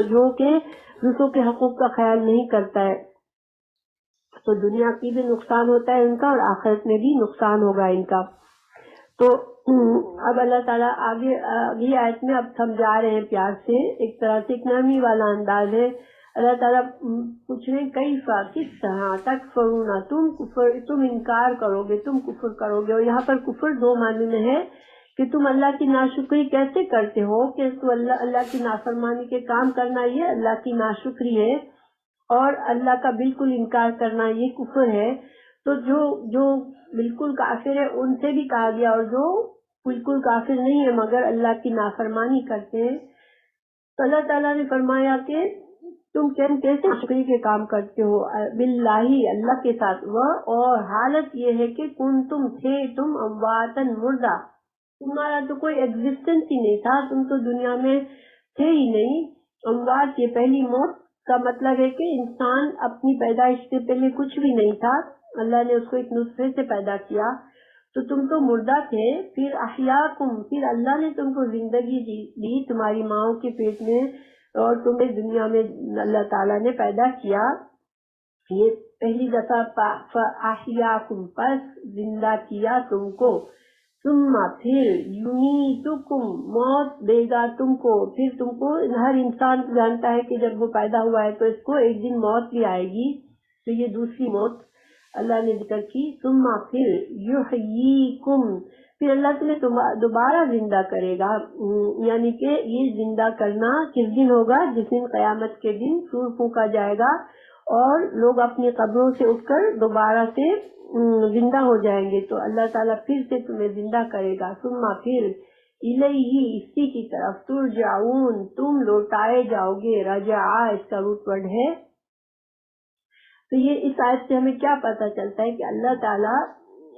[SPEAKER 1] جو کہ دوسروں کے حقوق کا خیال نہیں کرتا ہے. تو دنیا کی بھی نقصان ہوتا ہے ان کا، اور آخرت میں بھی نقصان ہوگا ان کا. تو اب اللہ تعالیٰ آگے آیت میں اب سمجھا رہے ہیں پیار سے، ایک طرح سے ایک نرمی والا انداز ہے. اللہ تعالیٰ پوچھ رہے ہیں کیفا، کس طرح، تکفرون، تم انکار کرو گے، تم کفر کرو گے. اور یہاں پر کفر دو معنی میں ہے کہ تم اللہ کی ناشکری کیسے کرتے ہو، کہ تو اللہ کی نافرمانی کے کام کرنا یہ اللہ کی ناشکری ہے، اور اللہ کا بالکل انکار کرنا یہ کفر ہے. تو جو بالکل کافر ہے ان سے بھی کہا گیا، اور جو بالکل کافر نہیں ہے مگر اللہ کی نافرمانی کرتے ہیں. تو اللہ تعالیٰ نے فرمایا کہ تم کیسے شکری کے کام کرتے ہو باللہ، اللہ کے ساتھ، اور حالت یہ ہے کہ تم تھے امواتن، مردہ، تمہارا تو کوئی ایگزسٹنس ہی نہیں تھا، تم تو دنیا میں تھے ہی نہیں. اموات یہ پہلی موت کا مطلب ہے کہ انسان اپنی پیدائش سے پہلے کچھ بھی نہیں تھا، اللہ نے اس کو ایک نطفے سے پیدا کیا. تو تم تو مردہ تھے، پھر احیاکم، پھر اللہ نے تم کو زندگی دی تمہاری ماؤں کے پیٹ میں، اور تمہیں دنیا میں اللہ تعالیٰ نے پیدا کیا. یہ پہلی دفعہ احیاکم، پس زندہ کیا تم کو. ثم، پھر یمیتکم، موت دے گا تم کو. پھر تم کو ہر انسان جانتا ہے کہ جب وہ پیدا ہوا ہے تو اس کو ایک دن موت بھی آئے گی. تو یہ دوسری موت اللہ نے ذکر کی. ثم، پھر یحییکم، پھر اللہ تمہیں دوبارہ زندہ کرے گا. یعنی کہ یہ زندہ کرنا کس دن ہوگا؟ جس دن قیامت کے دن سور پھونکا جائے گا اور لوگ اپنی قبروں سے اٹھ کر دوبارہ سے زندہ ہو جائیں گے. تو اللہ تعالیٰ پھر سے تمہیں زندہ کرے گا. ثم، پھر الیہ، اسی کی طرف، ترجعون، تم لوٹائے جاؤ گے. رجع اس کا روٹ ورڈ ہے. تو یہ اس آیت سے ہمیں کیا پتہ چلتا ہے کہ اللہ تعالیٰ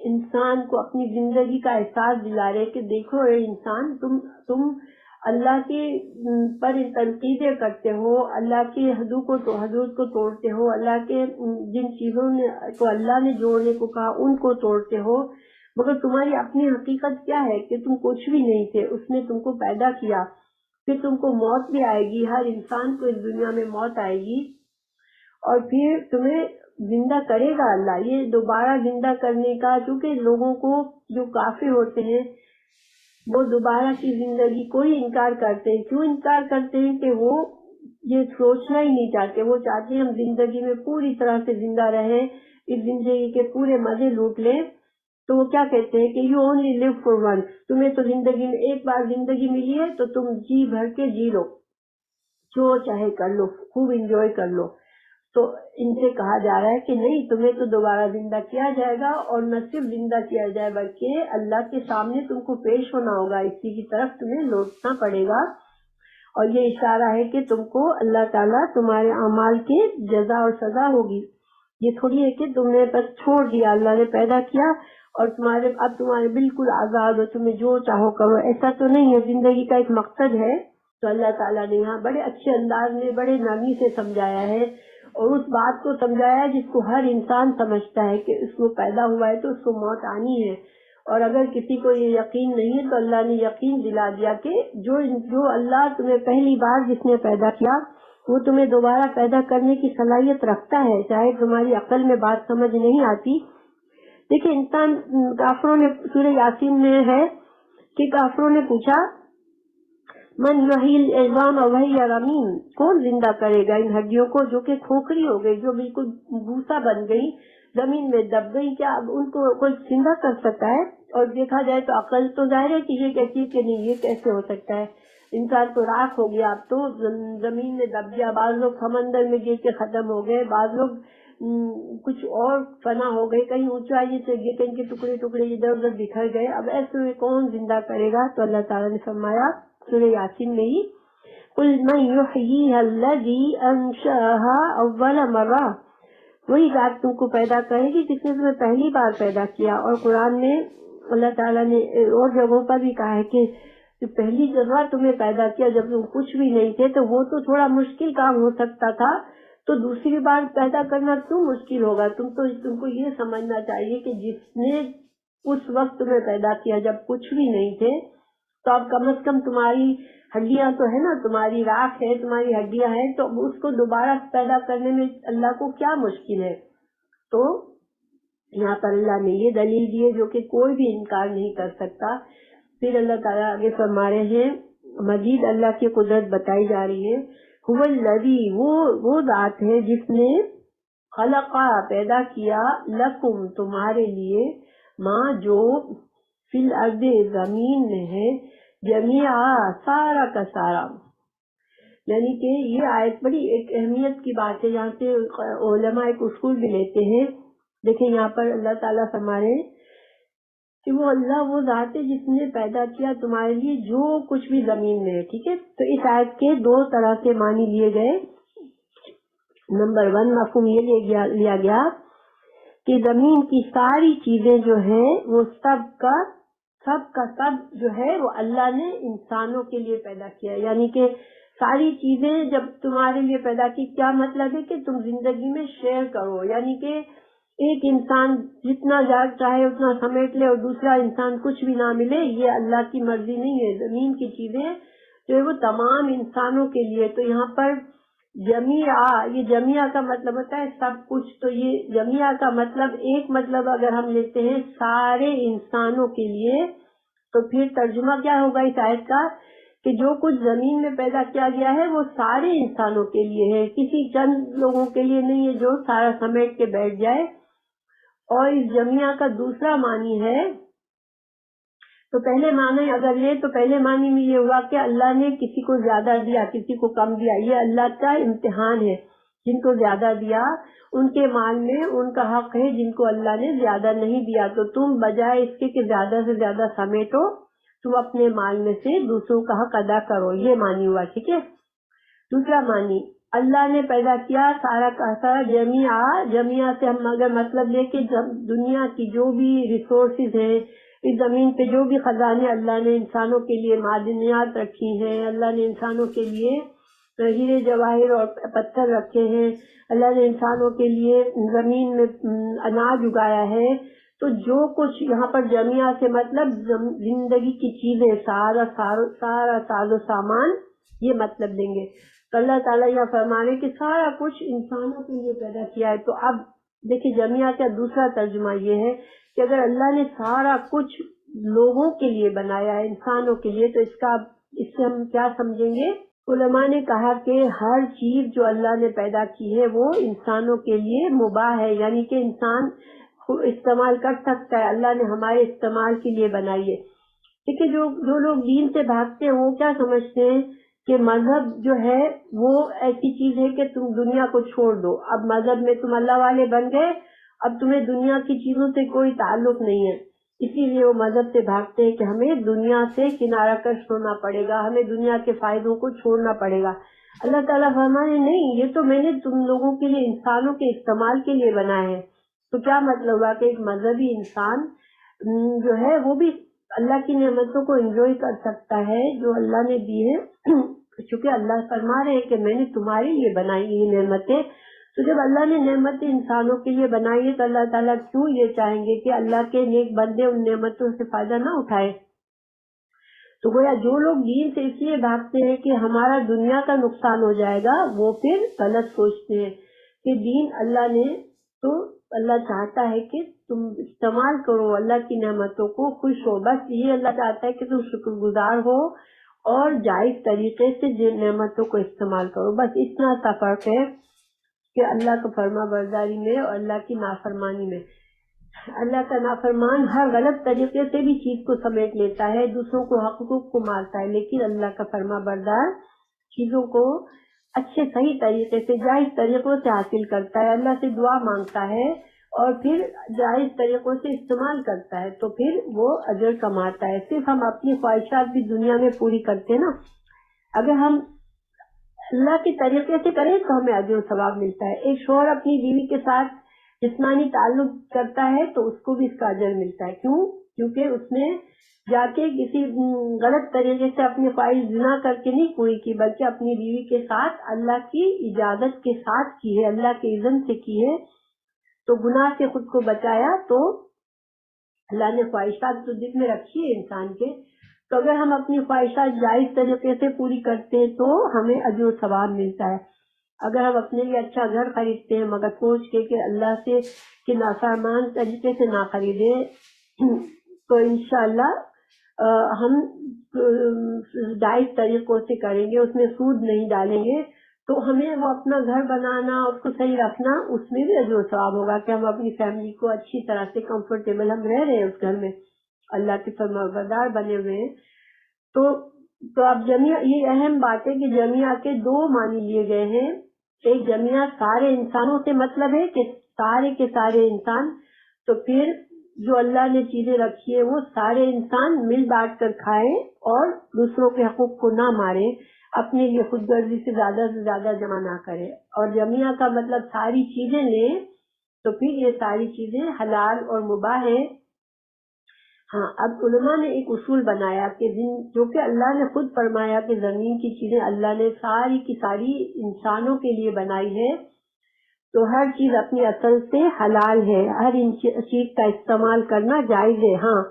[SPEAKER 1] انسان کو اپنی زندگی کا احساس دلا رہے کہ دیکھو اے انسان، تم اللہ کے پر تنقیدیں کرتے ہو، اللہ کے حدود کو توڑتے ہو، اللہ کے جن چیزوں کو اللہ نے جوڑنے کو کہا ان کو توڑتے ہو، مگر تمہاری اپنی حقیقت کیا ہے کہ تم کچھ بھی نہیں تھے، اس نے تم کو پیدا کیا. پھر تم کو موت بھی آئے گی، ہر انسان کو اس دنیا میں موت آئے گی، اور پھر تمہیں زندہ کرے گا اللہ. یہ دوبارہ زندہ کرنے کا، چونکہ لوگوں کو جو کافر ہوتے ہیں وہ دوبارہ کی زندگی کو ہی انکار کرتے ہیں. کیوں انکار کرتے ہیں؟ کہ وہ یہ سوچنا ہی نہیں چاہتے، وہ چاہتے ہیں ہم زندگی میں پوری طرح سے زندہ رہیں، اس زندگی کے پورے مزے لوٹ لیں. تو وہ کیا کہتے ہیں کہ you only live for once, تمہیں تو زندگی میں ایک بار زندگی ملی ہے تو تم جی بھر کے جی لو، جو چاہے کر لو، خوب انجوائے کر لو. تو ان سے کہا جا رہا ہے کہ نہیں، تمہیں تو دوبارہ زندہ کیا جائے گا، اور نہ صرف زندہ کیا جائے بلکہ اللہ کے سامنے تم کو پیش ہونا ہوگا، اسی کی طرف تمہیں لوٹنا پڑے گا. اور یہ اشارہ ہے کہ تم کو اللہ تعالیٰ تمہارے اعمال کے جزا اور سزا ہوگی. یہ تھوڑی ہے کہ تم نے بس چھوڑ دیا، اللہ نے پیدا کیا اور اب تمہارے بالکل آزاد ہو، تمہیں جو چاہو کرو، ایسا تو نہیں ہے. زندگی کا ایک مقصد ہے. تو اللہ تعالیٰ نے یہاں بڑے اچھے انداز میں بڑے نرمی سے سمجھایا ہے، اور اس بات کو سمجھایا جس کو ہر انسان سمجھتا ہے کہ اس کو پیدا ہوا ہے تو اس کو موت آنی ہے. اور اگر کسی کو یہ یقین نہیں ہے تو اللہ نے یقین دلا دیا کہ جو اللہ تمہیں پہلی بار جس نے پیدا کیا وہ تمہیں دوبارہ پیدا کرنے کی صلاحیت رکھتا ہے، چاہے تمہاری عقل میں بات سمجھ نہیں آتی. دیکھیں انسان، کافروں نے، سورہ یاسین میں ہے کہ کافروں نے پوچھا من یحیی العظام وہی رمیم، کون زندہ کرے گا ان ہڈیوں کو جو کہ کھوکھری ہو گئی، جو بالکل بھوسا بن گئی، زمین میں دب گئی، کیا اب ان کو کوئی زندہ کر سکتا ہے؟ اور دیکھا جائے تو عقل تو ظاہر ہے کہ یہ کہتی ہے کہ نہیں، یہ کیسے ہو سکتا ہے، انسان تو راکھ ہو گیا، اب تو زمین میں دب گیا، بعض لوگ سمندر میں گر کے ختم ہو گئے، بعض لوگ کچھ اور فنا ہو گئے، کہیں اونچائی سے گر کے ان کے ٹکڑے ٹکڑے ادھر ادھر بکھر گئے، اب ایسے میں کون زندہ کرے گا؟ تو اللہ تعالیٰ نے فرمایا سورہ یاسین میں ہی قل من یحییہا الذی انشأہا اول مرہ، وہی ذات تم کو پیدا کرے گی جس نے تمہیں پہلی بار پیدا کیا. اور قرآن میں اللہ تعالیٰ نے اور جگہوں پر بھی کہا ہے کہ پہلی جگہ تمہیں پیدا کیا جب تم کچھ بھی نہیں تھے تو وہ تو تھوڑا مشکل کام ہو سکتا تھا، تو دوسری بار پیدا کرنا کیوں مشکل ہوگا؟ تم کو یہ سمجھنا چاہیے کہ جس نے اس وقت تمہیں پیدا کیا جب کچھ بھی نہیں تھے، تو اب کم از کم تمہاری ہڈیاں تو ہے نا، تمہاری راکھ ہے، تمہاری ہڈیاں ہیں، تو اس کو دوبارہ پیدا کرنے میں اللہ کو کیا مشکل ہے؟ تو یہاں پر اللہ نے یہ دلیل دی ہے جو کہ کوئی بھی انکار نہیں کر سکتا. پھر اللہ تعالیٰ آگے فرما رہے ہیں، مزید اللہ کی قدرت بتائی جا رہی ہے. هو الذی، وہ ذات ہے جس نے خلقا پیدا کیا، لکم تمہارے لیے، ماں جو فی الارض زمین میں ہے، جمیعا سارا کا سارا. یعنی کہ یہ آیت بڑی ایک اہمیت کی بات ہے، یہاں سے علماء ایک اصول بھی لیتے ہیں. دیکھیں یہاں پر اللہ تعالیٰ فرما رہے ہیں کہ وہ اللہ وہ ذات ہے جس نے پیدا کیا تمہارے لیے جو کچھ بھی زمین میں ہے. ٹھیک ہے، تو اس آیت کے دو طرح سے معنی لیے گئے. نمبر 1 مفہوم یہ لیا گیا کہ زمین کی ساری چیزیں جو ہیں وہ سب کا جو ہے وہ اللہ نے انسانوں کے لیے پیدا کیا ہے. یعنی کہ ساری چیزیں جب تمہارے لیے پیدا کی، کیا مطلب ہے کہ تم زندگی میں شیئر کرو، یعنی کہ ایک انسان جتنا زیادہ چاہے اتنا سمیٹ لے اور دوسرا انسان کچھ بھی نہ ملے، یہ اللہ کی مرضی نہیں ہے. زمین کی چیزیں جو ہے وہ تمام انسانوں کے لیے. تو یہاں پر جمیعہ، یہ جمیعہ کا مطلب ہوتا ہے سب کچھ. تو یہ جمیعہ کا مطلب ایک مطلب اگر ہم لیتے ہیں سارے انسانوں کے لیے، تو پھر ترجمہ کیا ہوگا اس آیت کا کہ جو کچھ زمین میں پیدا کیا گیا ہے وہ سارے انسانوں کے لیے ہے، کسی چند لوگوں کے لیے نہیں ہے جو سارا سمیٹ کے بیٹھ جائے. اور اس جمیعہ کا دوسرا معنی ہے، تو پہلے معنی اگر لے تو پہلے معنی میں یہ ہوا کہ اللہ نے کسی کو زیادہ دیا، کسی کو کم دیا. یہ اللہ کا امتحان ہے. جن کو زیادہ دیا ان کے مال میں ان کا حق ہے، جن کو اللہ نے زیادہ نہیں دیا تو تم بجائے اس کے کہ زیادہ سے زیادہ سمیٹو، تم اپنے مال میں سے دوسروں کا حق ادا کرو. یہ معنی ہوا. ٹھیک ہے. دوسرا معنی، اللہ نے پیدا کیا سارا کا سارا جمیعہ سے ہم اگر مطلب لے کے دنیا کی جو بھی ریسورسز ہیں، اس زمین پہ جو بھی خزانے اللہ نے انسانوں کے لیے معدنیات رکھی ہیں، اللہ نے انسانوں کے لیے ہیرے جواہر اور پتھر رکھے ہیں، اللہ نے انسانوں کے لیے زمین میں اناج اگایا ہے، تو جو کچھ یہاں پر جمیعہ سے مطلب زندگی کی چیزیں، سارا ساز و سامان، یہ مطلب دیں گے. تو اللہ تعالیٰ یہ فرمانے کہ سارا کچھ انسانوں کے لیے پیدا کیا ہے. تو اب دیکھیں جمیعہ کا دوسرا ترجمہ یہ ہے کہ اگر اللہ نے سارا کچھ لوگوں کے لیے بنایا ہے، انسانوں کے لیے، تو اس سے ہم کیا سمجھیں گے؟ علماء نے کہا کہ ہر چیز جو اللہ نے پیدا کی ہے وہ انسانوں کے لیے مباح ہے، یعنی کہ انسان استعمال کر سکتا ہے. اللہ نے ہمارے استعمال کے لیے بنائی ہے. دیکھیے جو لوگ دین سے بھاگتے ہیں وہ کیا سمجھتے ہیں کہ مذہب جو ہے وہ ایسی چیز ہے کہ تم دنیا کو چھوڑ دو. اب مذہب میں تم اللہ والے بن گئے، اب تمہیں دنیا کی چیزوں سے کوئی تعلق نہیں ہے. اسی لیے وہ مذہب سے بھاگتے ہیں کہ ہمیں دنیا سے کنارہ کش ہونا پڑے گا، ہمیں دنیا کے فائدوں کو چھوڑنا پڑے گا. اللہ تعالیٰ فرمائے نہیں، یہ تو میں نے تم لوگوں کے لیے، انسانوں کے استعمال کے لیے بنایا ہے. تو کیا مطلب ہوا کہ ایک مذہبی انسان جو ہے وہ بھی اللہ کی نعمتوں کو انجوائے کر سکتا ہے جو اللہ نے دی ہے، چونکہ اللہ فرما رہے ہیں کہ میں نے تمہارے لیے بنائی یہ نعمتیں. تو جب اللہ نے نعمتیں انسانوں کے لیے بنائی ہے تو اللہ تعالیٰ کیوں یہ چاہیں گے کہ اللہ کے نیک بندے ان نعمتوں سے فائدہ نہ اٹھائے؟ تو گویا جو لوگ دین سے اس لیے بھاگتے ہیں کہ ہمارا دنیا کا نقصان ہو جائے گا، وہ پھر غلط سوچتے ہیں کہ دین اللہ نے، تو اللہ چاہتا ہے کہ تم استعمال کرو اللہ کی نعمتوں کو، خوش ہو. بس یہ اللہ چاہتا ہے کہ تم شکر گزار ہو اور جائز طریقے سے جن نعمتوں کو استعمال کرو. بس اتنا سا فرق ہے کہ اللہ کو فرما برداری میں اور اللہ کی نافرمانی میں. اللہ کا نافرمان ہر غلط طریقے سے بھی چیز کو سمیٹ لیتا ہے، دوسروں کو حقوق کو مارتا ہے، لیکن اللہ کا فرما بردار چیزوں کو اچھے صحیح طریقے سے جائز طریقوں سے حاصل کرتا ہے، اللہ سے دعا مانگتا ہے اور پھر جائز طریقوں سے استعمال کرتا ہے، تو پھر وہ اجر کماتا ہے. صرف ہم اپنی خواہشات بھی دنیا میں پوری کرتے نا. اگر ہم اللہ کے طریقے سے کریں تو ہمیں اجر و ثواب ملتا ہے. ایک شوہر اپنی بیوی کے ساتھ جسمانی تعلق کرتا ہے تو اس کو بھی اس کا اجر ملتا ہے. کیوں؟ کیونکہ اس نے جا کے کسی غلط طریقے سے اپنی خواہش زنا کر کے نہیں پوری کی، بلکہ اپنی بیوی کے ساتھ اللہ کی اجازت کے ساتھ کی ہے، اللہ کے اذن سے کی ہے. تو گناہ سے خود کو بچایا. تو اللہ نے خواہشات تو دل میں رکھی ہے انسان کے، تو اگر ہم اپنی خواہشات جائز طریقے سے پوری کرتے ہیں تو ہمیں اجر و ثواب ملتا ہے. اگر ہم اپنے لیے اچھا گھر خریدتے ہیں مگر سوچ کے کہ اللہ سے کہ نافرمان طریقے سے نہ خریدیں تو انشاءاللہ ہم جائز طریقوں سے کریں گے، اس میں سود نہیں ڈالیں گے، تو ہمیں وہ اپنا گھر بنانا، اس کو صحیح رکھنا، اس میں بھی اجر و ثواب ہوگا کہ ہم اپنی فیملی کو اچھی طرح سے کمفرٹیبل ہم رہ رہے ہیں اس گھر میں، اللہ کے فرمانبردار بنے ہوئے ہیں. تو اب جمعہ، یہ اہم بات ہے کہ جمعہ کے دو معنی لیے گئے ہیں. ایک جمعہ سارے انسانوں سے مطلب ہے کہ سارے کے سارے انسان، تو پھر جو اللہ نے چیزیں رکھی ہے وہ سارے انسان مل بانٹ کر کھائیں اور دوسروں کے حقوق کو نہ مارے، اپنے لیے خود غرضی سے زیادہ جمع نہ کرے. اور جمعہ کا مطلب ساری چیزیں لیں، تو پھر یہ ساری چیزیں حلال اور مباح ہیں. ہاں، اب علماء نے ایک اصول بنایا کہ جو کہ اللہ نے خود فرمایا کہ زمین کی چیزیں اللہ نے ساری کی ساری انسانوں کے لیے بنائی ہے، تو ہر چیز اپنی اصل سے حلال ہے، ہر چیز کا استعمال کرنا جائز ہے. ہاں،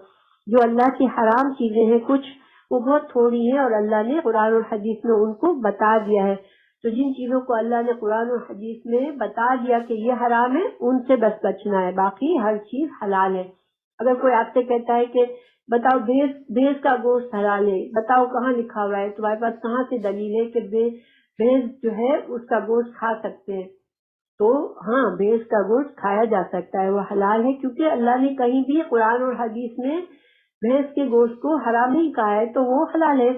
[SPEAKER 1] جو اللہ کی حرام چیزیں ہیں کچھ وہ بہت تھوڑی ہیں اور اللہ نے قرآن اور حدیث میں ان کو بتا دیا ہے. تو جن چیزوں کو اللہ نے قرآن اور حدیث میں بتا دیا کہ یہ حرام ہے ان سے بس بچنا ہے، باقی ہر چیز حلال ہے. اگر کوئی آپ سے کہتا ہے کہ بتاؤ بھینس کا گوشت حلال ہے، بتاؤ کہاں لکھا ہوا ہے، تمہارے پاس کہاں سے دلیل ہے کہ بھینس جو ہے اس کا گوشت کھا سکتے ہیں؟ تو ہاں، بھینس کا گوشت کھایا جا سکتا ہے، وہ حلال ہے، کیونکہ اللہ نے کہیں بھی قرآن اور حدیث میں بھینس کے گوشت کو حرام نہیں کہا ہے، تو وہ حلال ہے.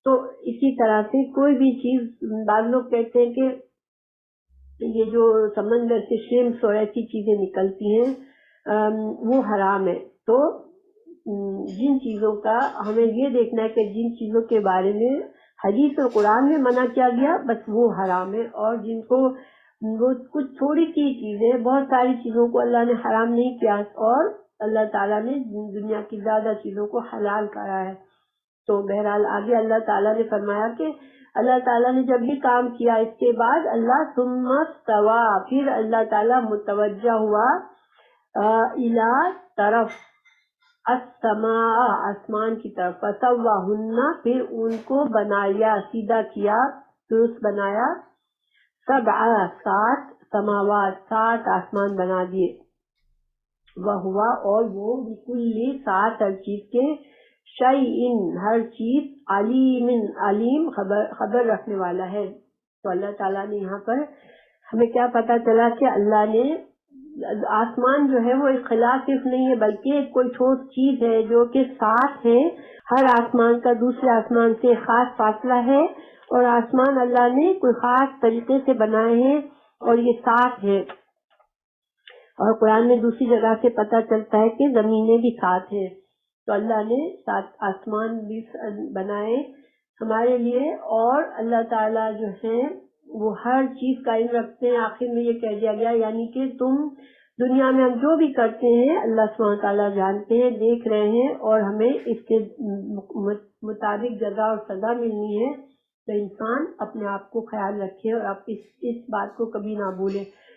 [SPEAKER 1] تو اسی طرح سے کوئی بھی چیز، بعض لوگ کہتے ہیں کہ یہ جو سمندر سے شrimps اور ایسی چیزیں نکلتی ہیں وہ حرام ہے. تو جن چیزوں کا ہمیں یہ دیکھنا ہے کہ جن چیزوں کے بارے میں حدیث اور قرآن میں منع کیا گیا بس وہ حرام ہے، اور جن کو وہ کچھ تھوڑی سی چیزیں، بہت ساری چیزوں کو اللہ نے حرام نہیں کیا اور اللہ تعالیٰ نے دنیا کی زیادہ چیزوں کو حلال کرا ہے. تو بہرحال آگے اللہ تعالیٰ نے فرمایا کہ اللہ تعالیٰ نے جب بھی کام کیا اس کے بعد اللہ ثم استوى، پھر اللہ تعالیٰ متوجہ ہوا الی طرف السماء، آسمان کی طرف، فسواہن، پھر ان کو بنایا، سیدھا کیا، درست بنایا، سبع، 7 سماوات، 7 آسمان بنا دیے، وہوا، اور وہ بکل، 7 ہر چیز کے، شیء، ہر چیز، علیم، خبر رکھنے والا ہے. تو اللہ تعالیٰ نے یہاں پر ہمیں کیا پتا چلا کہ اللہ نے آسمان جو ہے وہ ایک خلا صرف نہیں ہے بلکہ ایک کوئی ٹھوس چیز ہے جو کہ ساتھ ہے. ہر آسمان کا دوسرے آسمان سے خاص فاصلہ ہے، اور آسمان اللہ نے کوئی خاص طریقے سے بنائے ہیں اور یہ ساتھ ہے. اور قرآن میں دوسری جگہ سے پتہ چلتا ہے کہ زمینیں بھی ساتھ ہیں. تو اللہ نے 7 آسمان بھی بنائے ہمارے لیے، اور اللہ تعالیٰ جو ہے وہ ہر چیز کا علم رکھتے ہیں. آخر میں یہ کہہ دیا گیا یعنی کہ تم دنیا میں ہم جو بھی کرتے ہیں اللہ سبحانہ تعالیٰ جانتے ہیں، دیکھ رہے ہیں، اور ہمیں اس کے مطابق جزا اور سزا ملنی ہے. تو انسان اپنے آپ کو خیال رکھے اور آپ اس بات کو کبھی نہ بھولے.